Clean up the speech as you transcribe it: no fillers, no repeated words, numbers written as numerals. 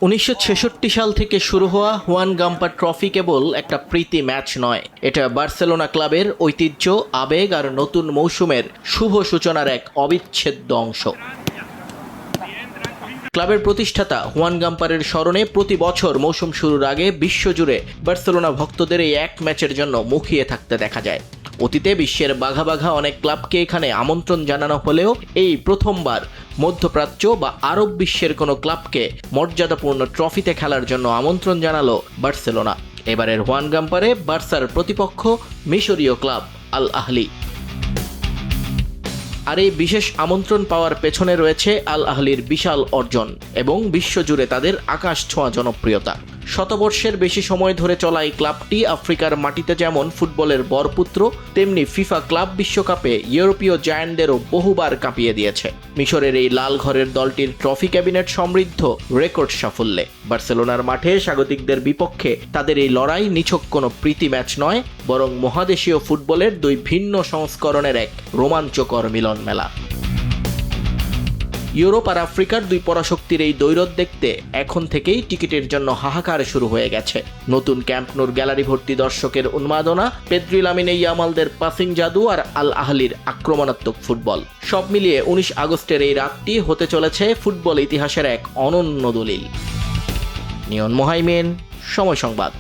1966 সাল থেকে শুরু হওয়া হুয়ান গাম্পা ট্রফি কেবল একটা প্রীতি ম্যাচ নয়, এটা বার্সেলোনা ক্লাবের ঐতিহ্য, আবেগ আর নতুন মৌসুমের শুভ সূচনার এক অবিচ্ছেদ্য অংশ। ক্লাবের প্রতিষ্ঠাতা হুয়ান গাম্পারের স্মরণে প্রতি বছর মৌসুম শুরুর আগে বিশ্বজুড়ে বার্সেলোনা ভক্তদের এই এক ম্যাচের জন্য মুখিয়ে থাকতে দেখা যায়। অতীতে বিশ্বের বাঘা বাঘা অনেক ক্লাবকে এখানে আমন্ত্রণ জানানো হলেও এই প্রথমবার মধ্যপ্রাচ্য বা আরব বিশ্বের কোনো ক্লাবকে মর্যাদাপূর্ণ ট্রফিতে খেলার জন্য আমন্ত্রণ জানালো বার্সেলোনা। এবারের হুয়ান গাম্পারে বার্সার প্রতিপক্ষ মিশরীয় ক্লাব আল আহলি। আর এই বিশেষ আমন্ত্রণ পাওয়ার পেছনে রয়েছে আল আহলির বিশাল অর্জন এবং বিশ্বজুড়ে তাদের আকাশ ছোঁয়া জনপ্রিয়তা। শতবর্ষের বেশি সময় ধরে চলা এই ক্লাবটি আফ্রিকার মাটিতে যেমন ফুটবলের বরপুত্র, তেমনি ফিফা ক্লাব বিশ্বকাপে ইউরোপীয় জায়ান্টদেরও বহুবার কাঁপিয়ে দিয়েছে। মিশরের এই লাল ঘরের দলটির ট্রফি ক্যাবিনেট সমৃদ্ধ রেকর্ড সাফল্যে। বার্সেলোনার মাঠে স্বাগতিকদের বিপক্ষে তাদের এই লড়াই নিছক কোনো প্রীতি ম্যাচ নয়, বরং মহাদেশীয় ফুটবলের দুই ভিন্ন সংস্করণের এক রোমাঞ্চকর মিলন মেলা। ইউরোপ আর আফ্রিকার দুই পরাশক্তির এই দ্বৈরথ দেখতে এখন থেকেই টিকিটের জন্য হাহাকার শুরু হয়ে গেছে। নতুন ক্যাম্প নুর গ্যালারি ভর্তি দর্শকের উন্মাদনা, পেদ্রি লামিনে ইয়ামালদের পাসিং জাদু আর আল আহলির আক্রমণাত্মক ফুটবল, সব মিলিয়ে 19 আগস্টের এই রাতটি হতে চলেছে ফুটবল ইতিহাসের এক অনন্য দলিল। নিয়ন মোহাইমিন, সময় সংবাদ।